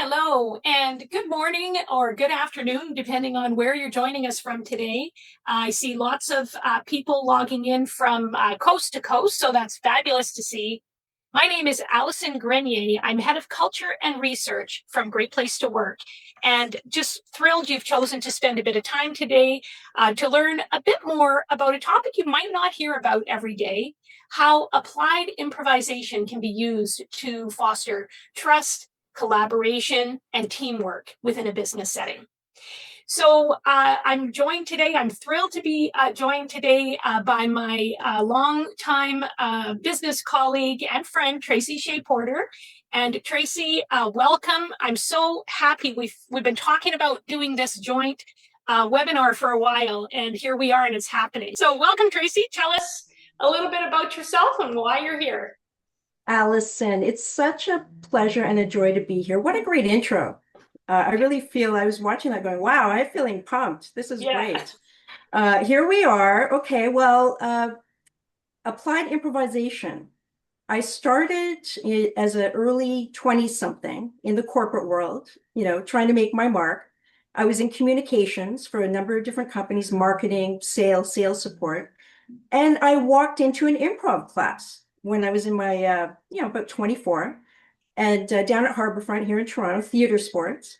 Hello, and good morning or good afternoon, depending on where you're joining us from today. I see lots of people logging in from coast to coast, so that's fabulous to see. My name is Allison Grenier. I'm head of culture and research from Great Place to Work, and just thrilled you've chosen to spend a bit of time today to learn a bit more about a topic you might not hear about every day: how applied improvisation can be used to foster trust, collaboration, and teamwork within a business setting. So I'm thrilled to be joined today by my longtime business colleague and friend, Tracy Shea Porter. And Tracy, welcome. I'm so happy. We've been talking about doing this joint webinar for a while, and here we are, and it's happening. So welcome, Tracy. Tell us a little bit about yourself and why you're here. Allison, it's such a pleasure and a joy to be here. What a great intro. I really feel I was watching that going, wow, I'm feeling pumped. This is great. Here we are. Okay, well, applied improvisation. I started as an early 20-something in the corporate world, trying to make my mark. I was in communications for a number of different companies, marketing, sales support. And I walked into an improv class when I was in my, about 24, and down at Harborfront here in Toronto, theater sports.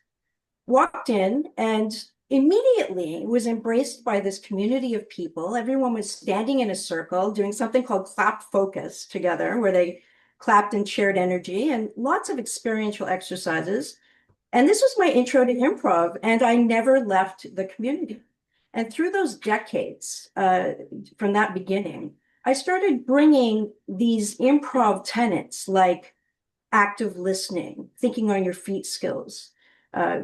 Walked in and immediately was embraced by this community of people. Everyone was standing in a circle doing something called clap focus together, where they clapped and shared energy, and lots of experiential exercises. And this was my intro to improv, and I never left the community. And through those decades, from that beginning, I started bringing these improv tenets like active listening, thinking on your feet skills, uh,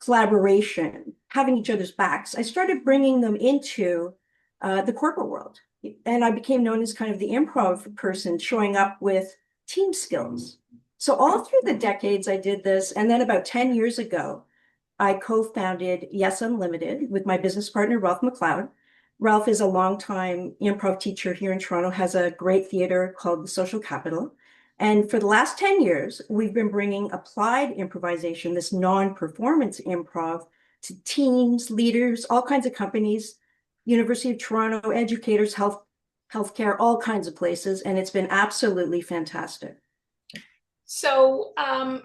collaboration, having each other's backs. I started bringing them into the corporate world. And I became known as kind of the improv person, showing up with team skills. So all through the decades, I did this. And then about 10 years ago, I co-founded Yes Unlimited with my business partner, Ralph McLeod. Ralph is a longtime improv teacher here in Toronto, has a great theater called the Social Capital. And for the last 10 years, we've been bringing applied improvisation, this non-performance improv, to teams, leaders, all kinds of companies, University of Toronto, educators, healthcare, all kinds of places. And it's been absolutely fantastic. So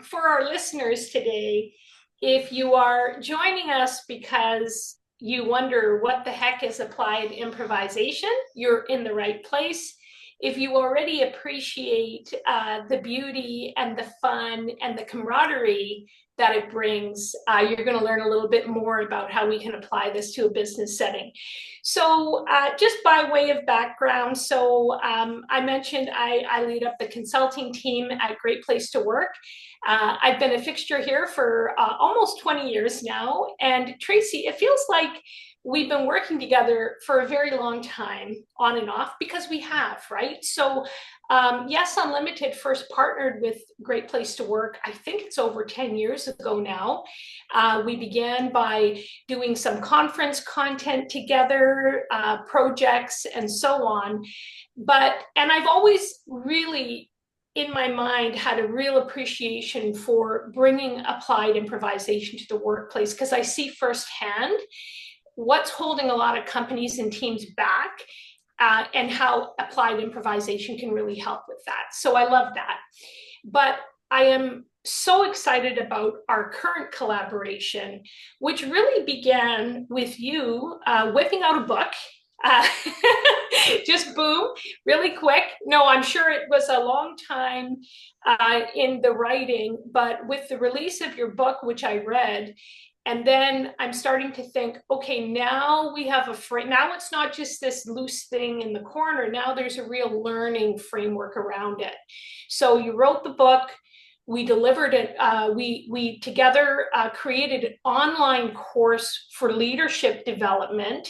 for our listeners today, if you are joining us because you wonder what the heck is applied improvisation, you're in the right place. If you already appreciate the beauty and the fun and the camaraderie that it brings, you're going to learn a little bit more about how we can apply this to a business setting. So just by way of background, I mentioned I lead up the consulting team at Great Place to Work. I've been a fixture here for almost 20 years now. And Tracy, it feels like we've been working together for a very long time, on and off, because we have, right? So Yes Unlimited first partnered with Great Place to Work, I think it's over 10 years ago now. We began by doing some conference content together, projects, and so on. And I've always really, in my mind, had a real appreciation for bringing applied improvisation to the workplace, because I see firsthand what's holding a lot of companies and teams back, and how applied improvisation can really help with that. So I love that. But I am so excited about our current collaboration, which really began with you whipping out a book. Just boom, really quick. No, I'm sure it was a long time in the writing, but with the release of your book, which I read, and then I'm starting to think, okay, now we have now it's not just this loose thing in the corner. Now there's a real learning framework around it. So you wrote the book, we delivered it. We together created an online course for leadership development.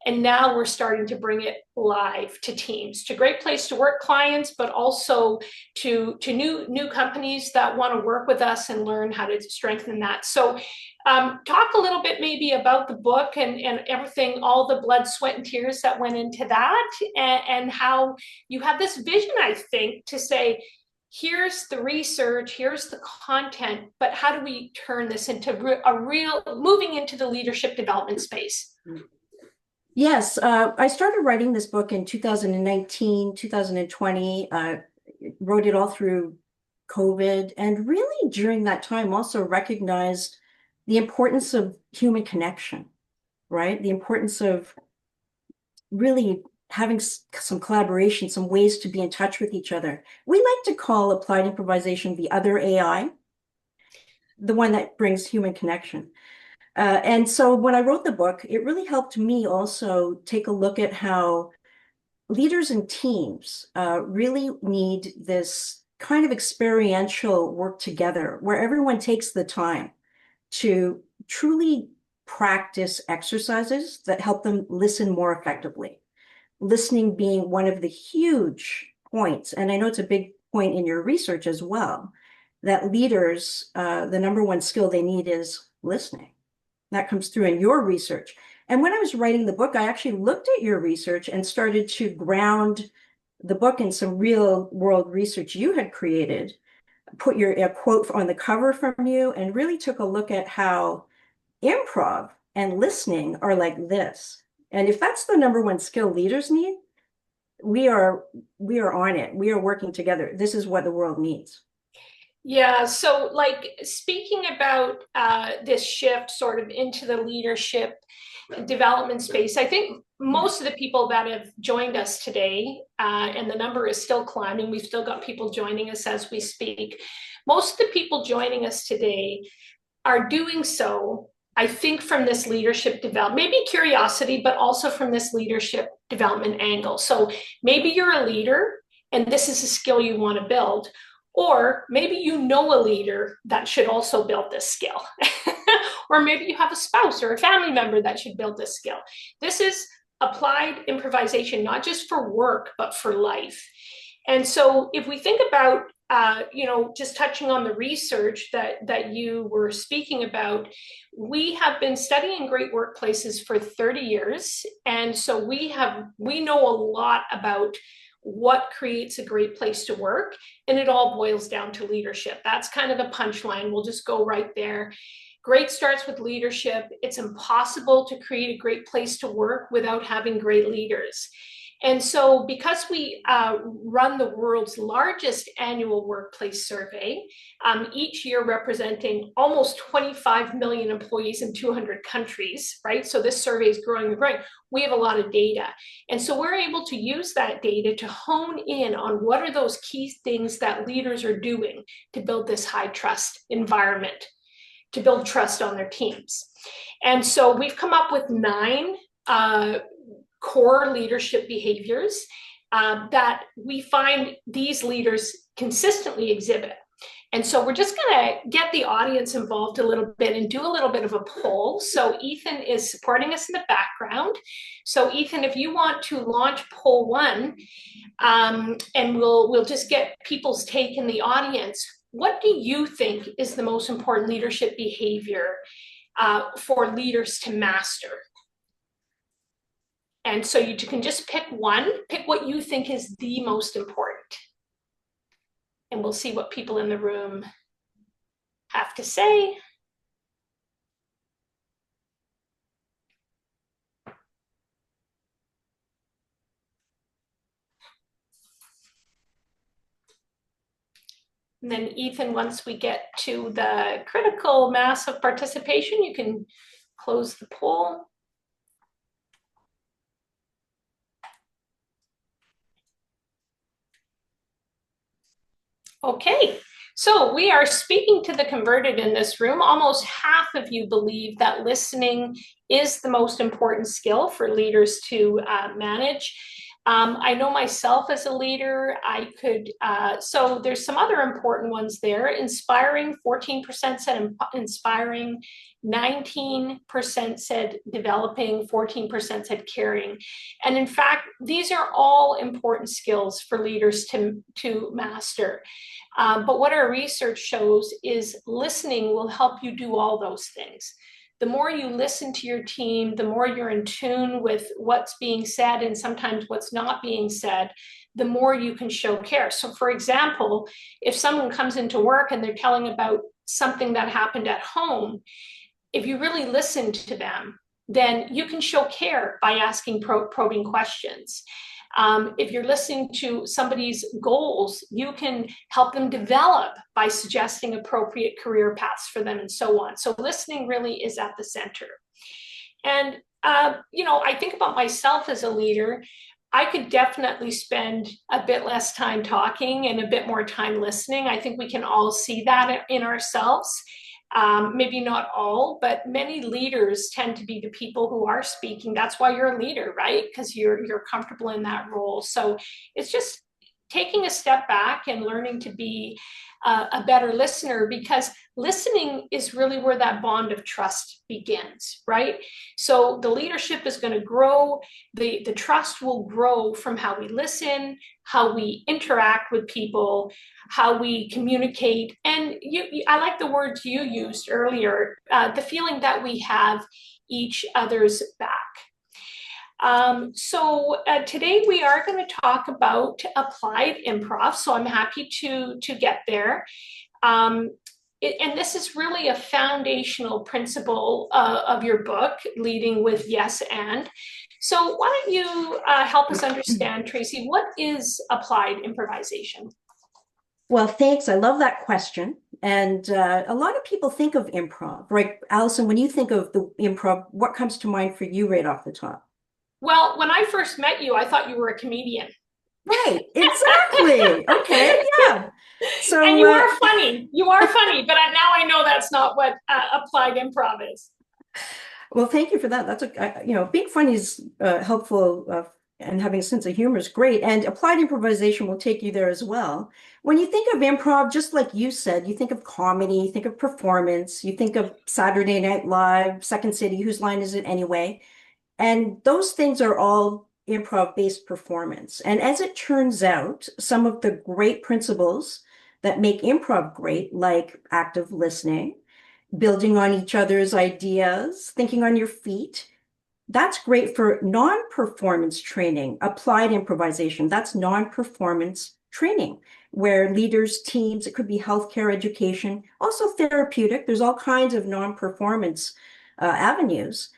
And now we're starting to bring it live to teams, to Great Place to Work clients, but also to new companies that want to work with us and learn how to strengthen that. So talk a little bit maybe about the book and everything, all the blood, sweat, and tears that went into that, and how you had this vision, I think, to say, here's the research, here's the content, but how do we turn this into a real, moving into the leadership development space? Yes, I started writing this book in 2019, 2020, wrote it all through COVID, and really during that time also recognized the importance of human connection, right? The importance of really having some collaboration, some ways to be in touch with each other. We like to call applied improvisation the other AI, the one that brings human connection. And so when I wrote the book, it really helped me also take a look at how leaders and teams really need this kind of experiential work together where everyone takes the time to truly practice exercises that help them listen more effectively. Listening being one of the huge points, and I know it's a big point in your research as well, that leaders, the number one skill they need is listening. That comes through in your research. And when I was writing the book, I actually looked at your research and started to ground the book in some real world research you had created, put a quote on the cover from you, and really took a look at how improv and listening are like this. And if that's the number one skill leaders need, we are on it. We are working together. This is what the world needs. Yeah, so like speaking about this shift sort of into the leadership development space, I think most of the people that have joined us today, and the number is still climbing, we've still got people joining us as we speak. Most of the people joining us today are doing so, I think, from this leadership development, maybe curiosity, but also from this leadership development angle. So maybe you're a leader and this is a skill you want to build. Or maybe you know a leader that should also build this skill. Or maybe you have a spouse or a family member that should build this skill. This is applied improvisation, not just for work, but for life. And so if we think about, just touching on the research that you were speaking about, we have been studying great workplaces for 30 years. And so we know a lot about what creates a great place to work, and it all boils down to leadership. That's kind of the punchline. We'll just go right there. Great starts with leadership. It's impossible to create a great place to work without having great leaders. And so because we run the world's largest annual workplace survey, each year representing almost 25 million employees in 200 countries, right? So this survey is growing and growing. We have a lot of data. And so we're able to use that data to hone in on what are those key things that leaders are doing to build this high trust environment, to build trust on their teams. And so we've come up with 9 core leadership behaviors that we find these leaders consistently exhibit. And so we're just going to get the audience involved a little bit and do a little bit of a poll. So Ethan is supporting us in the background. So Ethan, if you want to launch poll 1, and we'll just get people's take in the audience. What do you think is the most important leadership behavior for leaders to master? And so you can just pick one, pick what you think is the most important. And we'll see what people in the room have to say. And then Ethan, once we get to the critical mass of participation, you can close the poll. Okay, so we are speaking to the converted in this room. Almost half of you believe that listening is the most important skill for leaders to manage. I know myself as a leader, so there's some other important ones there. Inspiring, 14% said inspiring, 19% said developing, 14% said caring. And in fact, these are all important skills for leaders to master. But what our research shows is listening will help you do all those things. The more you listen to your team, the more you're in tune with what's being said and sometimes what's not being said, the more you can show care. So, for example, if someone comes into work and they're telling about something that happened at home, if you really listen to them, then you can show care by asking probing questions. If you're listening to somebody's goals, you can help them develop by suggesting appropriate career paths for them and so on. So listening really is at the center. And, I think about myself as a leader. I could definitely spend a bit less time talking and a bit more time listening. I think we can all see that in ourselves. Maybe not all, but many leaders tend to be the people who are speaking. That's why you're a leader, right? Because you're comfortable in that role. So it's just taking a step back and learning to be a better listener, because listening is really where that bond of trust begins, right? So the leadership is going to grow, the trust will grow from how we listen, how we interact with people, how we communicate. And I like the words you used earlier, the feeling that we have each other's back. So today we are going to talk about applied improv. So I'm happy to get there. And this is really a foundational principle of your book, Leading with Yes and. So why don't you help us understand, Tracy, what is applied improvisation? Well, thanks. I love that question. And a lot of people think of improv, right? Allison, when you think of the improv, what comes to mind for you right off the top? Well, when I first met you, I thought you were a comedian. Right, exactly. Okay, yeah. So and you are funny. You are funny, but now I know that's not what applied improv is. Well, thank you for that. That's being funny is helpful, and having a sense of humor is great. And applied improvisation will take you there as well. When you think of improv, just like you said, you think of comedy, you think of performance, you think of Saturday Night Live, Second City, Whose Line Is It Anyway? And those things are all improv-based performance. And as it turns out, some of the great principles that make improv great, like active listening, building on each other's ideas, thinking on your feet, that's great for non-performance training. Applied improvisation, that's non-performance training, where leaders, teams, it could be healthcare, education, also therapeutic. There's all kinds of non-performance avenues.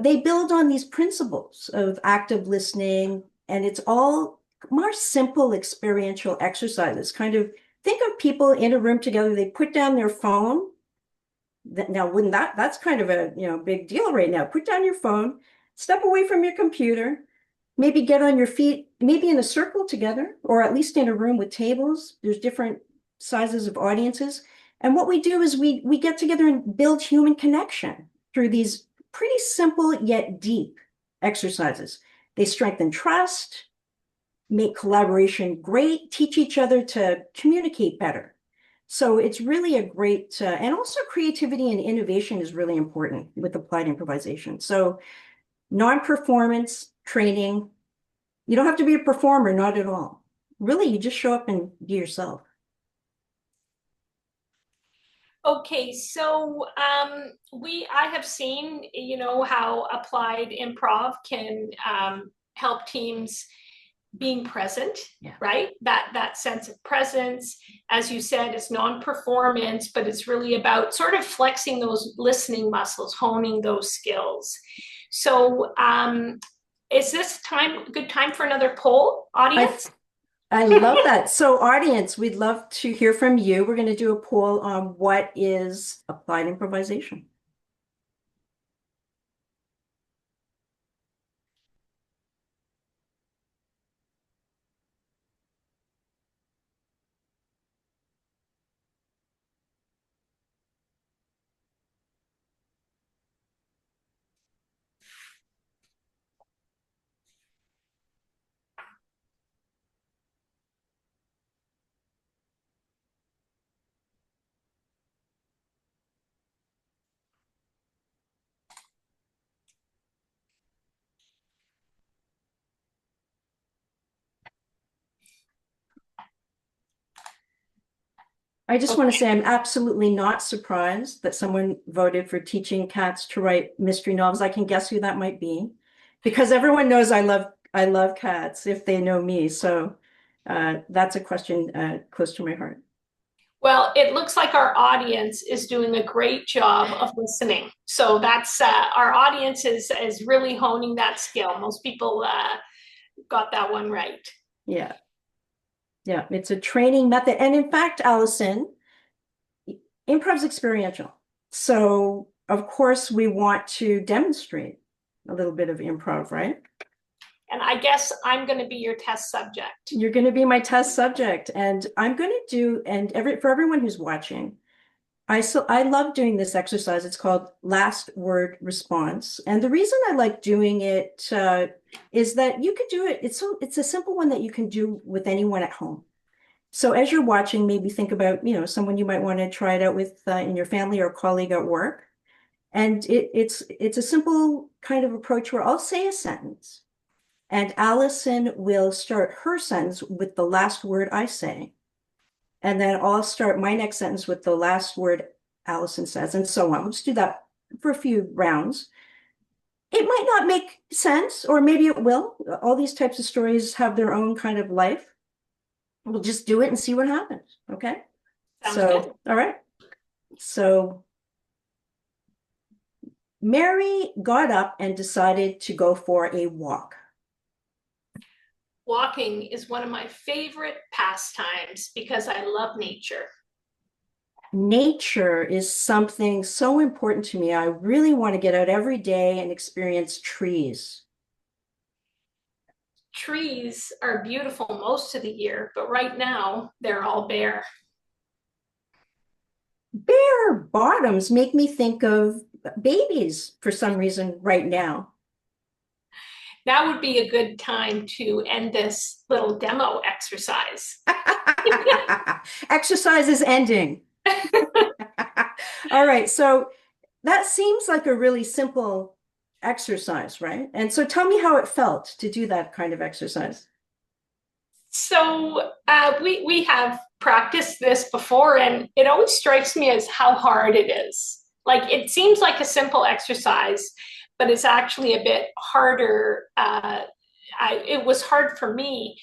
They build on these principles of active listening, and it's all more simple experiential exercises. Kind of think of people in a room together, they put down their phone. Now, wouldn't that's kind of a big deal right now. Put down your phone, step away from your computer, maybe get on your feet, maybe in a circle together, or at least in a room with tables. There's different sizes of audiences. And what we do is we get together and build human connection through these pretty simple yet deep exercises. They strengthen trust, make collaboration great, teach each other to communicate better. So it's really a great, and also creativity and innovation is really important with applied improvisation. So non-performance training, you don't have to be a performer, not at all. Really, you just show up and be yourself. Okay, so I have seen, how applied improv can help teams being present, right? That sense of presence, as you said, it's non-performance, but it's really about sort of flexing those listening muscles, honing those skills. So is this a good time for another poll, audience? I love that. So audience, we'd love to hear from you. We're going to do a poll on what is applied improvisation. I just want to say I'm absolutely not surprised that someone voted for teaching cats to write mystery novels. I can guess who that might be, because everyone knows I love cats if they know me. So That's a question close to my heart. Well, it looks like our audience is doing a great job of listening. So that's our audience is really honing that skill. Most people got that one right. Yeah. Yeah, it's a training method. And in fact, Allison, improv's experiential. So of course we want to demonstrate a little bit of improv, right? And I guess I'm going to be your test subject. You're going to be my test subject. And I'm going to do, and for everyone who's watching, I love doing this exercise. It's called last word response. And the reason I like doing it is that you could do it. It's a simple one that you can do with anyone at home. So as you're watching, maybe think about, someone you might want to try it out with in your family or colleague at work. And it's a simple kind of approach where I'll say a sentence and Allison will start her sentence with the last word I say. And then I'll start my next sentence with the last word Allison says, and so on. Let's do that for a few rounds. It might not make sense, or maybe it will. All these types of stories have their own kind of life. We'll just do it and see what happens. Okay. Sounds good. All right. So Mary got up and decided to go for a walk. Walking is one of my favorite pastimes because I love nature. Nature is something so important to me. I really want to get out every day and experience trees. Trees are beautiful most of the year, but right now they're all bare. Bare bottoms make me think of babies for some reason right now. That would be a good time to end this little demo exercise. Exercise is ending. All right, so that seems like a really simple exercise, right? And so tell me how it felt to do that kind of exercise. So we have practiced this before, and it always strikes me as how hard it is. Like it seems like a simple exercise, but it's actually a bit harder. It was hard for me.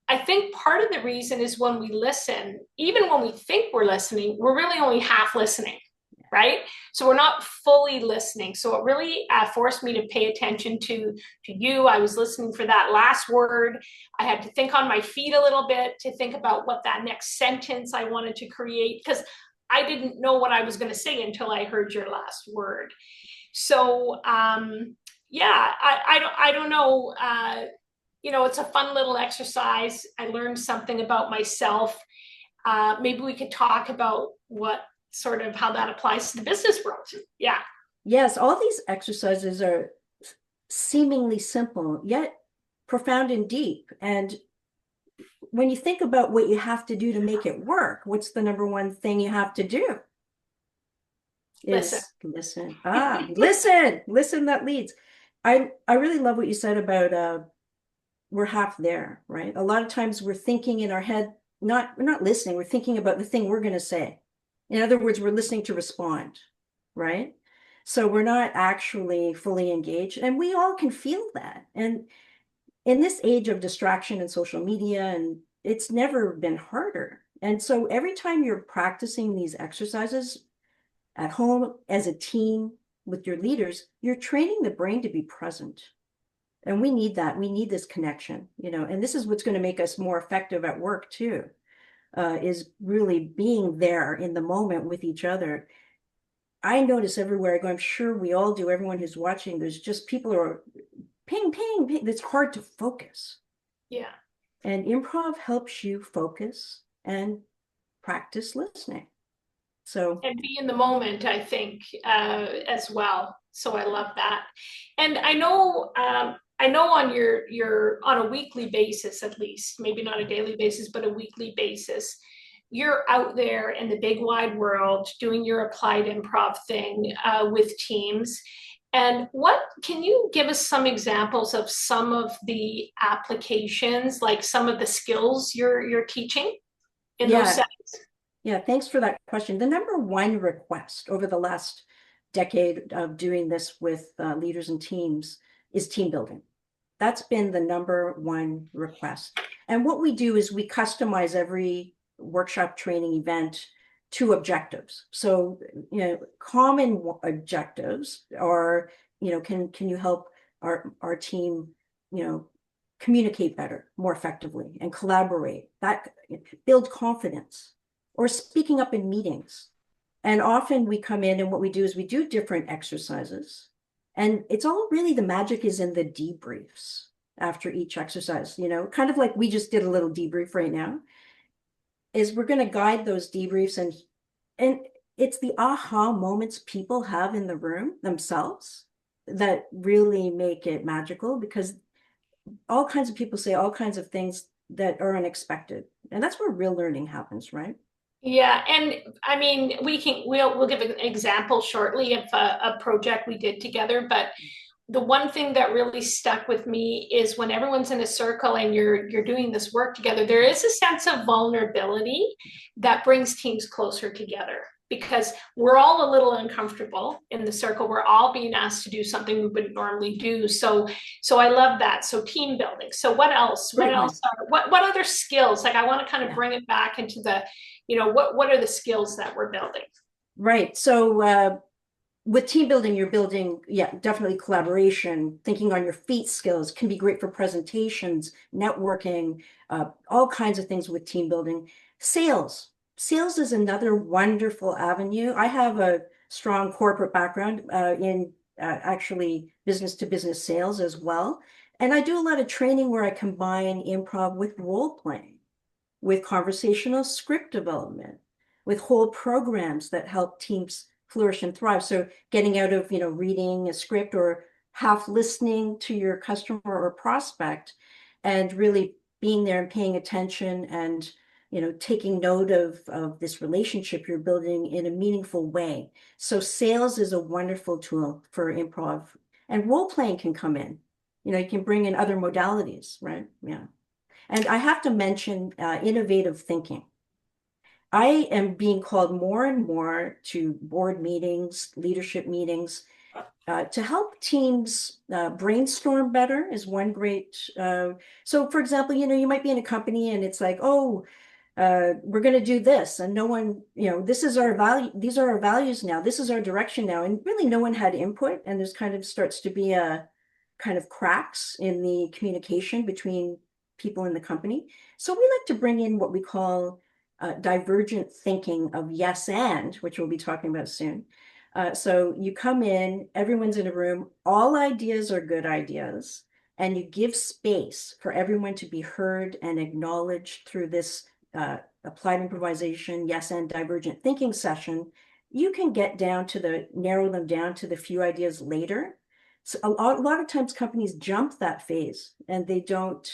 I think part of the reason is when we listen, even when we think we're listening, we're really only half listening, right? So we're not fully listening. So it really forced me to pay attention to you. I was listening for that last word. I had to think on my feet a little bit to think about what that next sentence I wanted to create, because I didn't know what I was going to say until I heard your last word. So yeah, I don't know. It's a fun little exercise. I learned something about myself. Maybe we could talk about what sort of how that applies to the business world. Yeah. Yes, all these exercises are seemingly simple, yet profound and deep. And when you think about what you have to do to make it work, what's the number one thing you have to do? Listen. Listen. Listen, that leads. I really love what you said about we're half there, right? A lot of times we're thinking in our head, we're not listening, we're thinking about the thing we're going to say. In other words, we're listening to respond, right? So we're not actually fully engaged, and we all can feel that. And in this age of distraction and social media, and it's never been harder. And so every time you're practicing these exercises at home as a team with your leaders, you're training the brain to be present. And we need that. We need this connection, and this is what's going to make us more effective at work too, is really being there in the moment with each other. I notice everywhere I go, I'm sure we all do, everyone who's watching, there's just people who are ping, ping, ping. It's hard to focus. Yeah. And improv helps you focus and practice listening. And be in the moment, I think, as well. So I love that. And I know on your on a weekly basis, at least, maybe not a daily basis, but a weekly basis, you're out there in the big wide world doing your applied improv thing with teams. And what can you give us some examples of some of the applications, like some of the skills you're teaching in those settings? Yeah, thanks for that question. The number one request over the last decade of doing this with leaders and teams is team building. That's been the number one request. And what we do is we customize every workshop training event to objectives. So, common objectives are, can you help our team, you know, communicate better, more effectively, and collaborate, that build confidence, or speaking up in meetings. And often we come in and what we do is we do different exercises. And it's all really, the magic is in the debriefs after each exercise, kind of like we just did a little debrief right now, is we're going to guide those debriefs, and it's the aha moments people have in the room themselves that really make it magical, because all kinds of people say all kinds of things that are unexpected. And that's where real learning happens, right? Yeah, and I mean, we'll give an example shortly of a project we did together, but the one thing that really stuck with me is when everyone's in a circle and you're doing this work together, there is a sense of vulnerability that brings teams closer together, because we're all a little uncomfortable in the circle. We're all being asked to do something we wouldn't normally do. So I love that. So team building. So what else? What else? What other skills? Like, I want to kind of bring it back into the, what are the skills that we're building? Right. So with team building, you're building, definitely collaboration, thinking on your feet skills can be great for presentations, networking, all kinds of things with team building. Sales is another wonderful avenue. I have a strong corporate background in actually business to business sales as well. And I do a lot of training where I combine improv with role playing, with conversational script development, with whole programs that help teams flourish and thrive. So getting out of, reading a script or half listening to your customer or prospect, and really being there and paying attention and, taking note of this relationship you're building in a meaningful way. So sales is a wonderful tool for improv, and role playing can come in. You can bring in other modalities, right? Yeah. And I have to mention innovative thinking. I am being called more and more to board meetings, leadership meetings, to help teams brainstorm better is one great. So for example, you might be in a company and it's like, oh, we're going to do this, and no one, this is our value. These are our values now. This is our direction now. And really no one had input. And there's kind of starts to be a kind of cracks in the communication between people in the company. So we like to bring in what we call divergent thinking of yes and, which we'll be talking about soon. So you come in, everyone's in a room, all ideas are good ideas, and you give space for everyone to be heard and acknowledged through this applied improvisation, yes and divergent thinking session. You can narrow them down to the few ideas later. So a lot of times companies jump that phase and they don't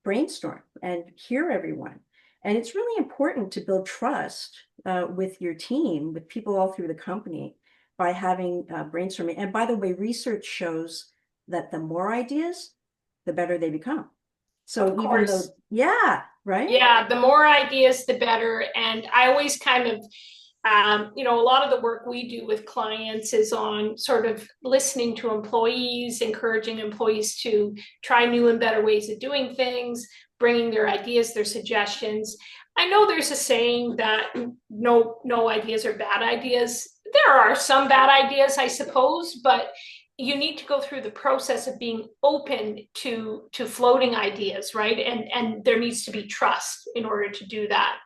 brainstorm and hear everyone. And it's really important to build trust with your team, with people all through the company, by having brainstorming. And by the way, research shows that the more ideas, the better they become. So even though, right? Yeah, the more ideas, the better. And I always kind of, a lot of the work we do with clients is on sort of listening to employees, encouraging employees to try new and better ways of doing things, bringing their ideas, their suggestions. I know there's a saying that no ideas are bad ideas. There are some bad ideas, I suppose, but you need to go through the process of being open to floating ideas, right? And there needs to be trust in order to do that.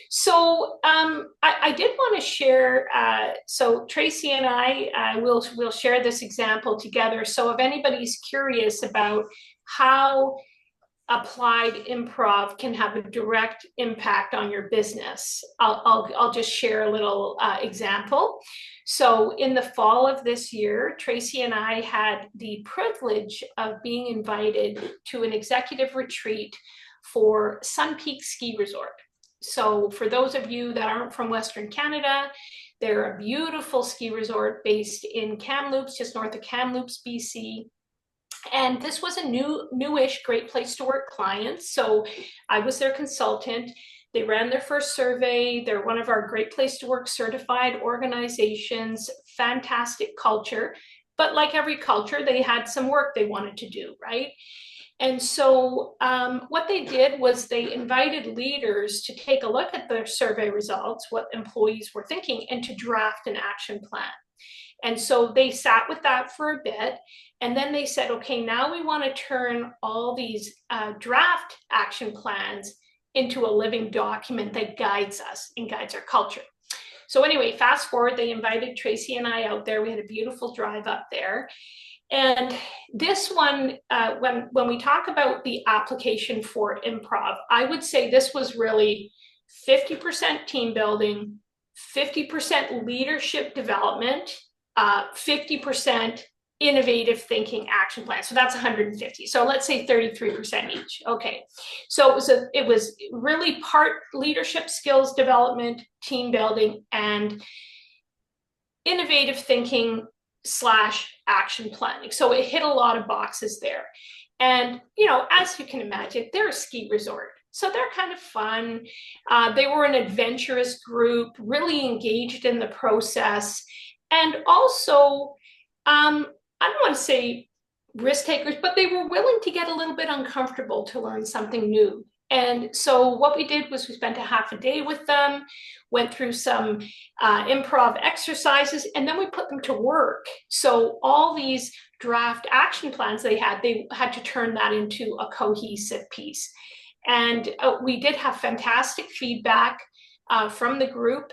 So I did want to share, so Tracy and I will share this example together. So if anybody's curious about how applied improv can have a direct impact on your business, I'll just share a little example. So in the fall of this year, Tracy and I had the privilege of being invited to an executive retreat for Sun Peak Ski Resort. So for those of you that aren't from Western Canada, they're a beautiful ski resort based in Kamloops, just north of Kamloops, BC. And this was a newish Great Place to Work client. So I was their consultant. They ran their first survey. They're one of our Great Place to Work certified organizations, fantastic culture. but like every culture, they had some work they wanted to do, right? And so what they did was they invited leaders to take a look at their survey results, what employees were thinking, and to draft an action plan. And so they sat with that for a bit. And then they said, okay, now we want to turn all these draft action plans into a living document that guides us and guides our culture. So anyway, fast forward, they invited Tracy and I out there. We had a beautiful drive up there. And this one, when we talk about the application for improv, I would say this was really 50% team building, 50% leadership development, 50% innovative thinking action plan. So that's 150. So let's say 33% each. Okay. So it was really part leadership skills development, team building, and innovative thinking / action planning. So it hit a lot of boxes there. And, as you can imagine, they're a ski resort. So they're kind of fun. They were an adventurous group, really engaged in the process. And also, I don't want to say risk takers, but they were willing to get a little bit uncomfortable to learn something new. And so what we did was we spent a half a day with them, went through some improv exercises, and then we put them to work. So all these draft action plans they had to turn that into a cohesive piece. And we did have fantastic feedback from the group.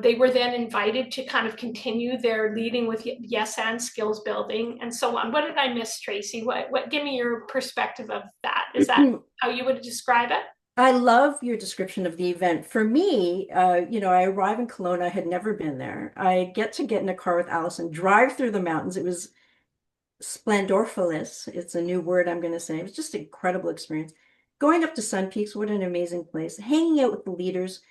They were then invited to kind of continue their leading with yes and skills building and so on. What did I miss, Tracy? What give me your perspective of that? Is that how you would describe it? I love your description of the event. For me, I arrive in Kelowna. I had never been there. I get in a car with Allison, drive through the mountains. It was splendorfulous. It's a new word I'm going to say. It was just an incredible experience. Going up to Sun Peaks, what an amazing place. Hanging out with the leaders.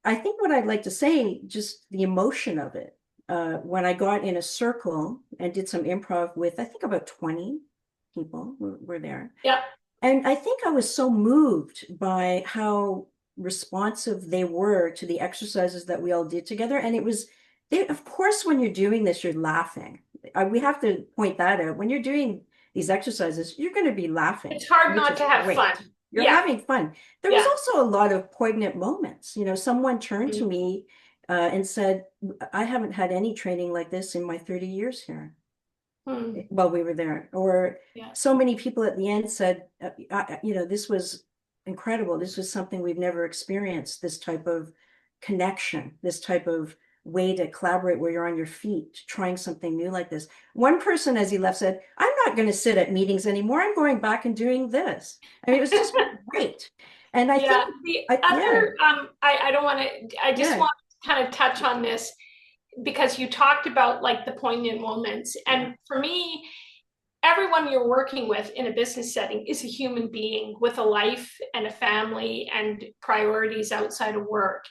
I think what I'd like to say, just the emotion of it. When I got in a circle and did some improv with, I think about 20 people were there. Yeah. And I think I was so moved by how responsive they were to the exercises that we all did together. And of course, when you're doing this, you're laughing. We have to point that out. When you're doing these exercises, you're going to be laughing. It's hard not to have fun. You're having fun. There was also a lot of poignant moments. Someone turned to me and said, I haven't had any training like this in my 30 years here while we were there. Or so many people at the end said, this was incredible. This was something we've never experienced, this type of connection, this type of way to collaborate where you're on your feet, trying something new like this. One person, as he left, said, I'm not going to sit at meetings anymore. I'm going back and doing this. I mean, it was just great. And I think I don't want to, I just want to kind of touch on this because you talked about like the poignant moments. And for me, everyone you're working with in a business setting is a human being with a life and a family and priorities outside of work.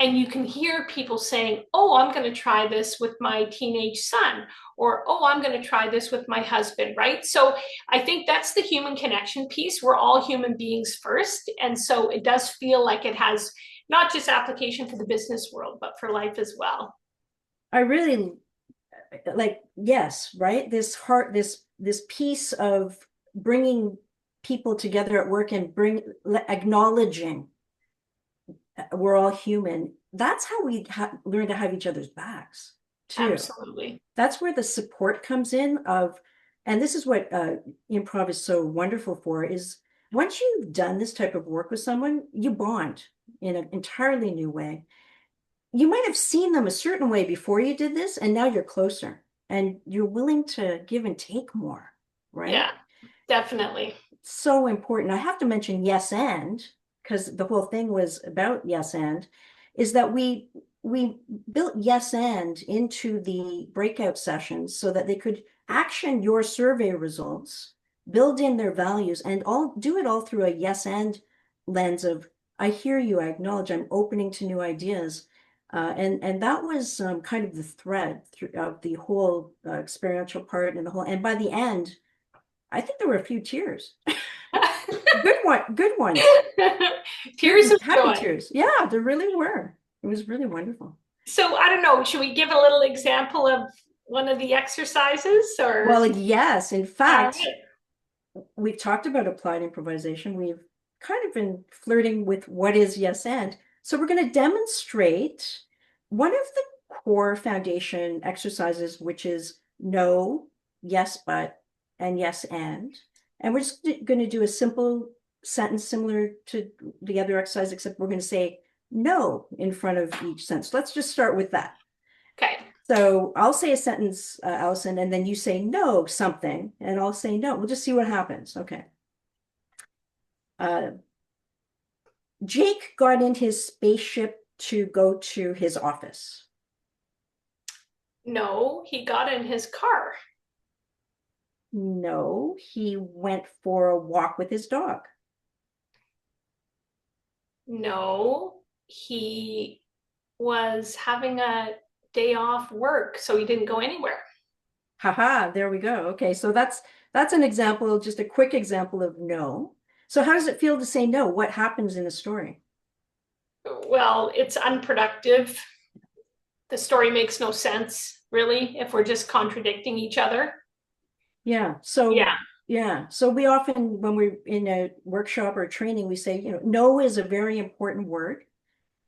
And you can hear people saying, oh, I'm going to try this with my teenage son, or, oh, I'm going to try this with my husband, right? So I think that's the human connection piece. We're all human beings first. And so it does feel like it has not just application for the business world, but for life as well. I really yes, right? This piece of bringing people together at work and acknowledging we're all human. That's how we learn to have each other's backs too. Absolutely. That's where the support comes in and this is what improv is so wonderful for, is once you've done this type of work with someone, you bond in an entirely new way. You might have seen them a certain way before you did this, and now you're closer and you're willing to give and take more, right? Yeah, definitely. So important. I have to mention yes and, because the whole thing was about yes and, is that we built yes and into the breakout sessions so that they could action your survey results, build in their values, and do it all through a yes and lens of, I hear you, I acknowledge, I'm opening to new ideas. And that was kind of the thread throughout the whole experiential part and by the end, I think there were a few tears. Good ones. Tears of happy joy. Tears. Yeah, there really were. It was really wonderful. So I don't know, should we give a little example of one of the exercises or? Well, yes. In All fact, right. we've talked about applied improvisation. We've kind of been flirting with what is yes and. So we're going to demonstrate one of the core foundation exercises, which is no, yes, but, and yes, and. And we're just going to do a simple sentence similar to the other exercise, except we're going to say no in front of each sentence. Let's just start with that. Okay. So I'll say a sentence, Allison, and then you say no something, and I'll say no. We'll just see what happens. Okay. Uh, Jake got in his spaceship to go to his office. No, he got in his car. No, he went for a walk with his dog. No, he was having a day off work, so he didn't go anywhere. Haha, there we go. Okay, so that's an example, just a quick example of no. So how does it feel to say no? What happens in a story? Well, it's unproductive. The story makes no sense, really, if we're just contradicting each other. Yeah. So Yeah. yeah. So we often, when we're in a workshop or training, we say, no is a very important word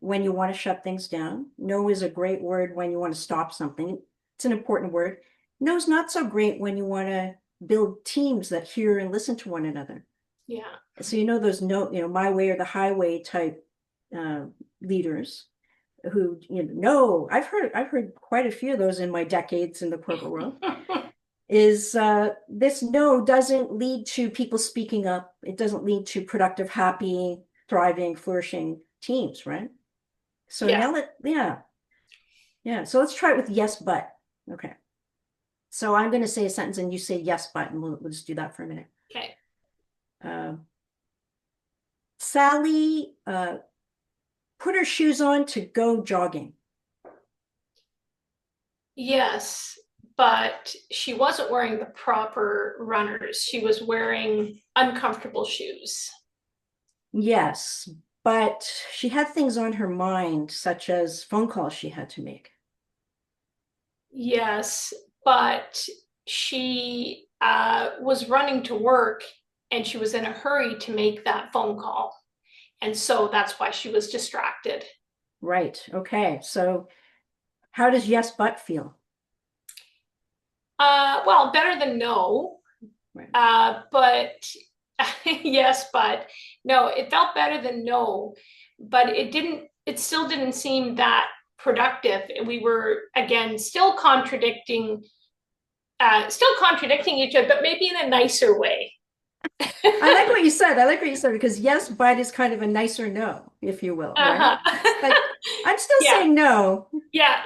when you want to shut things down. No is a great word when you want to stop something. It's an important word. No is not so great when you want to build teams that hear and listen to one another. Yeah. So those no, my way or the highway type leaders who, no, I've heard quite a few of those in my decades in the corporate world. Is this no doesn't lead to people speaking up. It doesn't lead to productive, happy, thriving, flourishing teams, right? So Yeah. yeah. So let's try it with yes, but. Okay. So I'm going to say a sentence and you say yes, but, and we'll just do that for a minute. Okay. Sally put her shoes on to go jogging. Yes, but she wasn't wearing the proper runners. She was wearing uncomfortable shoes. Yes, but she had things on her mind, such as phone calls she had to make. Yes, but she was running to work and she was in a hurry to make that phone call. And so that's why she was distracted. Right. Okay. So how does yes, but feel? Well, better than no. Right. But yes, but no, it felt better than no, but it still didn't seem that productive. We were again still contradicting each other, but maybe in a nicer way. I like what you said. I like what you said because yes, but is kind of a nicer no, if you will, right? Uh-huh. Like I'm still Yeah, saying no. yeah.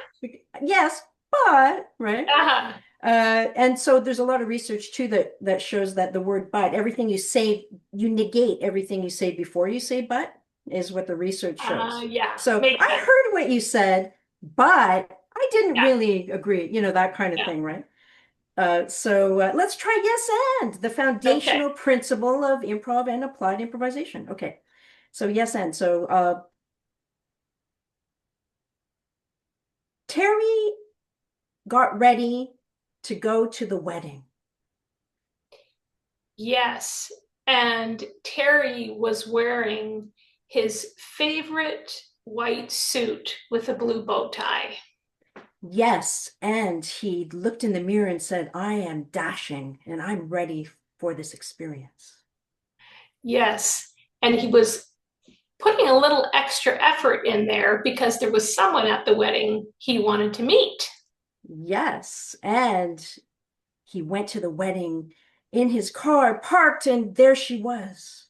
Yes, but, right? Uh-huh. And so there's a lot of research too that shows that the word but, everything you say, you negate everything you say before you say but, is what the research shows. Yeah, So makes I sense. heard what you said, but I didn't Yeah, really agree, that kind of yeah. thing, right? So let's try yes and, the Okay. foundational principle of improv and applied improvisation. Okay, so yes and. So Terry got ready to go to the wedding. Yes. And Terry was wearing his favorite white suit with a blue bow tie. Yes, and he looked in the mirror and said, I am dashing and I'm ready for this experience. Yes. And he was putting a little extra effort in there because there was someone at the wedding he wanted to meet. Yes, and he went to the wedding in his car, parked, and there she was.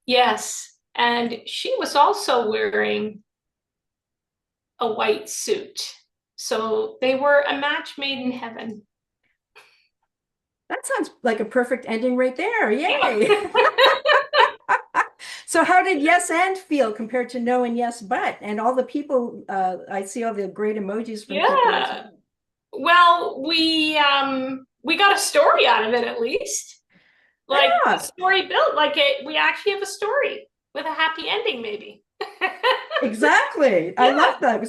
Yes. And she was also wearing a white suit. So they were a match made in heaven. That sounds like a perfect ending right there. Yeah. Yay. So how did yes and feel compared to no and yes but? And all the people, I see all the great emojis from people as Yeah. well. Well, we got a story out of it at least. Like the Yeah. story built, like it we actually have a story with a happy ending, maybe. Exactly. I Yeah, love that.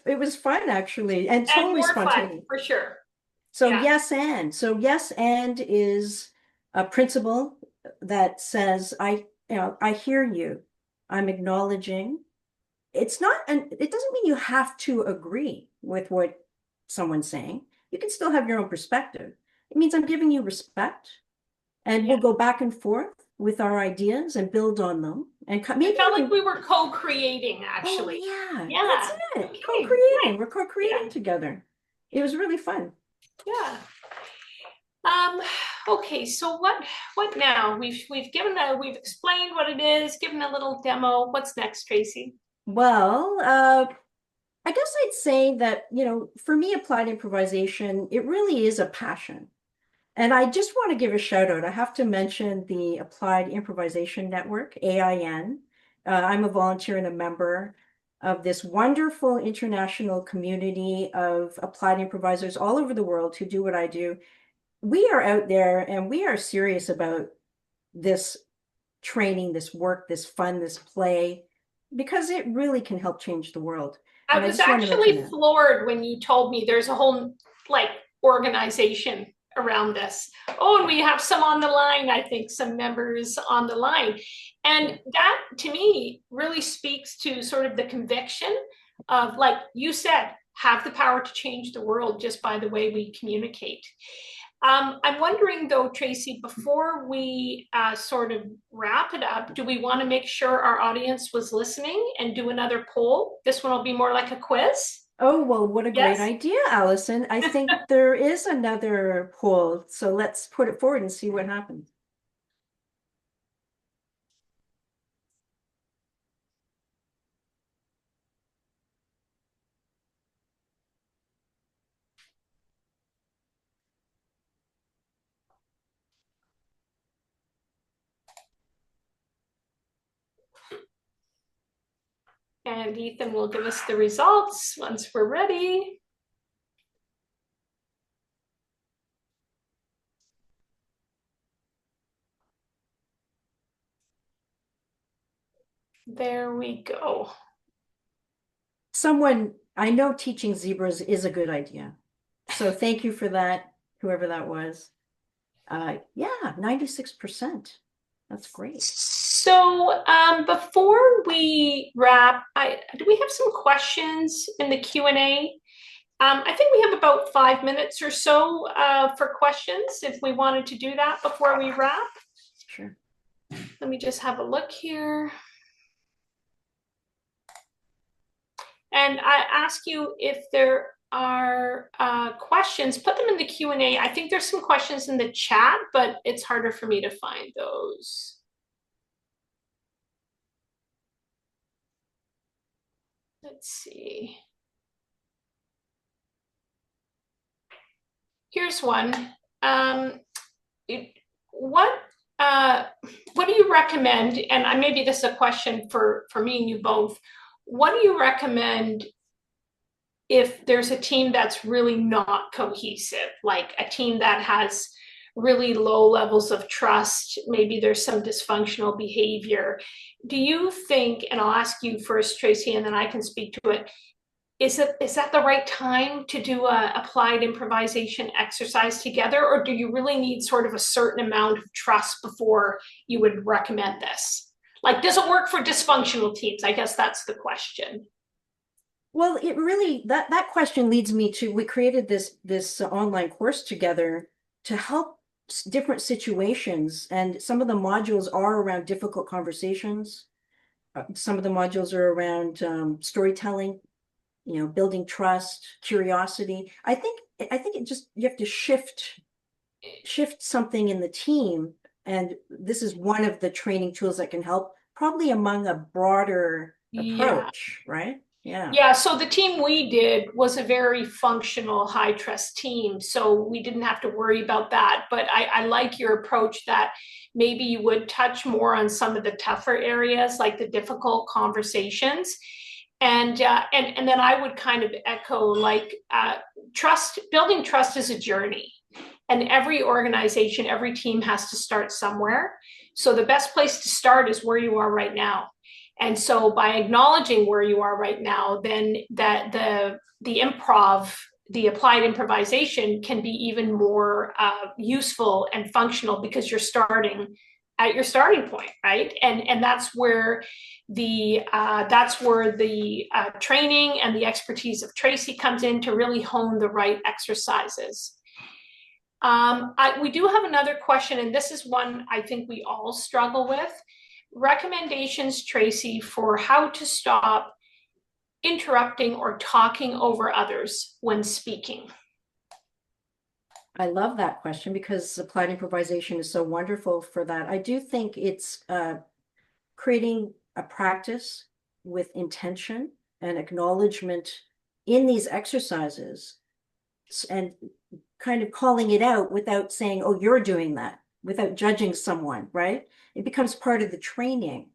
It was fun actually, and and totally more fun spontaneous. for sure. So Yeah. yes and. So yes and is a principle that says I hear you. I'm acknowledging. It's not, and it doesn't mean you have to agree with what someone's saying. You can still have your own perspective. It means I'm giving you respect, and Yeah. we'll go back and forth with our ideas and build on them. And I maybe felt we like can, we were co-creating oh actually. yeah, that's Yeah. it. Okay. Co-creating. Good. We're co-creating Yeah. together. It was really fun. Yeah. Um, okay, so what now? We've explained what it is, given a little demo. What's next, Tracy? Well, I guess I'd say that, for me, applied improvisation, it really is a passion. And I just want to give a shout out. I have to mention the Applied Improvisation Network, AIN. I'm a volunteer and a member of this wonderful international community of applied improvisers all over the world who do what I do. We are out there and we are serious about this training, this work, this fun, this play, because it really can help change the world. I And I was just want to mention actually that. floored when you told me there's a whole like organization around this. Oh, and we have some on the line, I think some members on the line. Yeah. And that to me really speaks to sort of the conviction of, like you said, have the power to change the world just by the way we communicate. I'm wondering though, Tracy, before we sort of wrap it up, do we want to make sure our audience was listening and do another poll? This one will be more like a quiz. Oh, well, what a great Yes? idea, Allison. I think there is another poll, so let's put it forward and see what happens. And Ethan will give us the results once we're ready. There we go. I know teaching zebras is a good idea. So thank you for that, whoever that was. Yeah, 96%. That's great. So before we wrap, do we have some questions in the Q&A? I think we have about 5 minutes or so for questions if we wanted to do that before we wrap. Sure. Let me just have a look here. And I ask you if there are questions, put them in the Q&A. I think there's some questions in the chat, but it's harder for me to find those. Let's see. Here's one. What what do you recommend? And maybe this is a question for me and you both. What do you recommend if there's a team that's really not cohesive, like a team that has really low levels of trust, maybe there's some dysfunctional behavior? Do you think, and I'll ask you first, Tracy, and then I can speak to it, is that the right time to do a applied improvisation exercise together, or do you really need sort of a certain amount of trust before you would recommend this? Like, does it work for dysfunctional teams? I guess that's the question. Well, it really that question leads me to we created this online course together to help different situations, and some of the modules are around difficult conversations. Some of the modules are around storytelling, building trust, curiosity. I think it just you have to shift something in the team, and this is one of the training tools that can help, probably among a broader Yeah. approach, right? Yeah. Yeah, so the team we did was a very functional, high trust team. So we didn't have to worry about that. But I like your approach that maybe you would touch more on some of the tougher areas, like the difficult conversations. And then I would kind of echo, like, building trust is a journey. And every organization, every team has to start somewhere. So the best place to start is where you are right now. And so by acknowledging where you are right now, then that the improv, the applied improvisation can be even more useful and functional because you're starting at your starting point, right? And that's where the training and the expertise of Tracy comes in to really hone the right exercises. We do have another question, and this is one I think we all struggle with. Recommendations, Tracy, for how to stop interrupting or talking over others when speaking. I love that question because applied improvisation is so wonderful for that. I do think it's creating a practice with intention and acknowledgement in these exercises and kind of calling it out without saying, oh, you're doing that, without judging someone, right? It becomes part of the training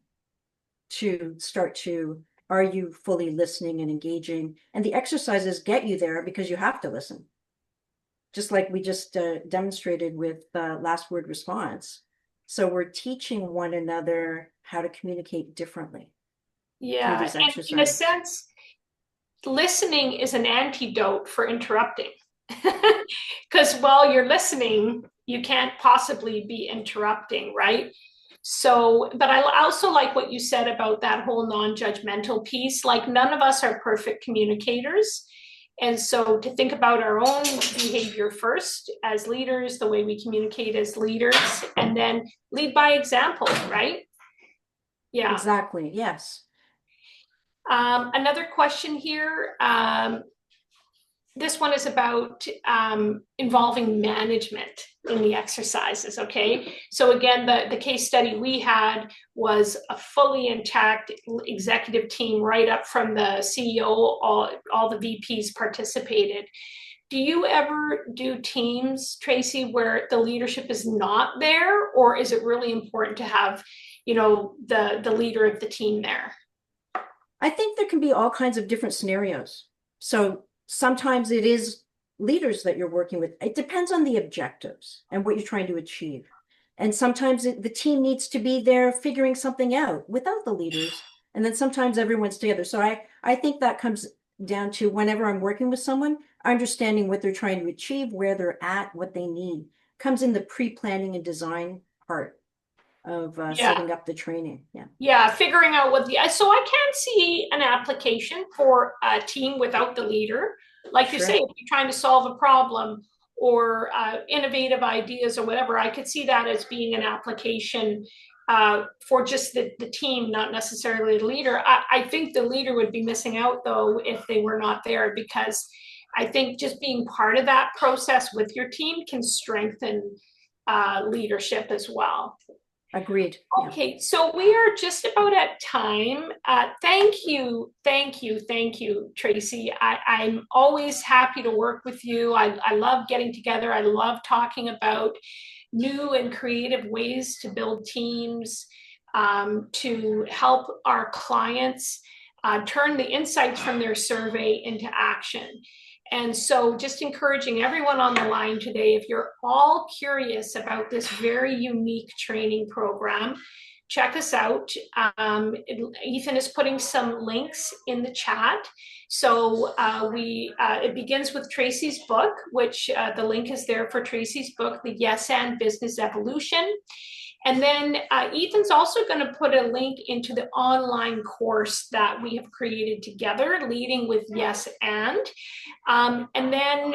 to start to, are you fully listening and engaging? And the exercises get you there because you have to listen. Just like we just demonstrated with last word response. So we're teaching one another how to communicate differently. Yeah, and in a sense, listening is an antidote for interrupting. Because while you're listening, you can't possibly be interrupting, right? So, but I also like what you said about that whole non-judgmental piece. Like, none of us are perfect communicators. And so to think about our own behavior first as leaders, the way we communicate as leaders, and then lead by example, right? Yeah. Exactly, yes. Another question here. This one is about involving management in the exercises, okay? So again, the case study we had was a fully intact executive team right up from the CEO, all the VPs participated. Do you ever do teams, Tracy, where the leadership is not there, or is it really important to have, the leader of the team there? I think there can be all kinds of different scenarios. So sometimes it is leaders that you're working with. It depends on the objectives and what you're trying to achieve. And sometimes the team needs to be there figuring something out without the leaders. And then sometimes everyone's together. So I think that comes down to whenever I'm working with someone, understanding what they're trying to achieve, where they're at, what they need, comes in the pre-planning and design part of setting up the training. Yeah, figuring out so I can see an application for a team without the leader. Like you say, if you're trying to solve a problem or innovative ideas or whatever, I could see that as being an application for just the team, not necessarily the leader. I think the leader would be missing out, though, if they were not there, because I think just being part of that process with your team can strengthen leadership as well. Agreed. Okay, so we are just about at time. Thank you, Tracy. I'm always happy to work with you. I love getting together. I love talking about new and creative ways to build teams, to help our clients turn the insights from their survey into action. And so just encouraging everyone on the line today, if you're all curious about this very unique training program, check us out. Ethan is putting some links in the chat. So it begins with Tracy's book, which the link is there for Tracy's book, The Yes and Business Evolution. And then Ethan's also going to put a link into the online course that we have created together, Leading with Yes and. And then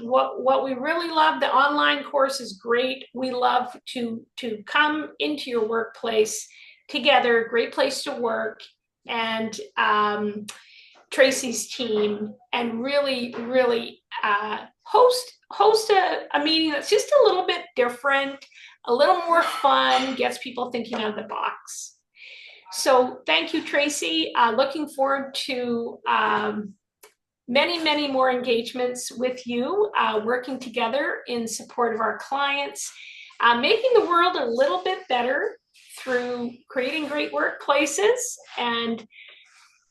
what we really love, the online course is great. We love to come into your workplace together, great place to work, and Tracy's team, and really, really host a meeting that's just a little bit different, a little more fun, gets people thinking out of the box. So thank you, Tracy. Looking forward to many, many more engagements with you, working together in support of our clients, making the world a little bit better through creating great workplaces and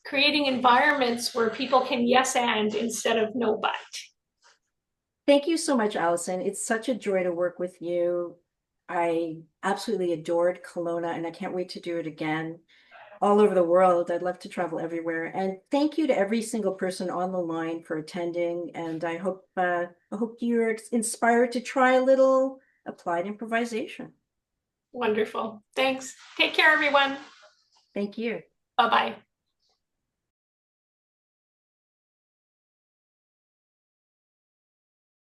creating environments where people can yes and instead of no but. Thank you so much, Allison. It's such a joy to work with you. I absolutely adored Kelowna, and I can't wait to do it again. all over the world. I'd love to travel everywhere. And thank you to every single person on the line for attending. And I hope you're inspired to try a little applied improvisation. Wonderful. Thanks. Take care, everyone. Thank you. Bye-bye.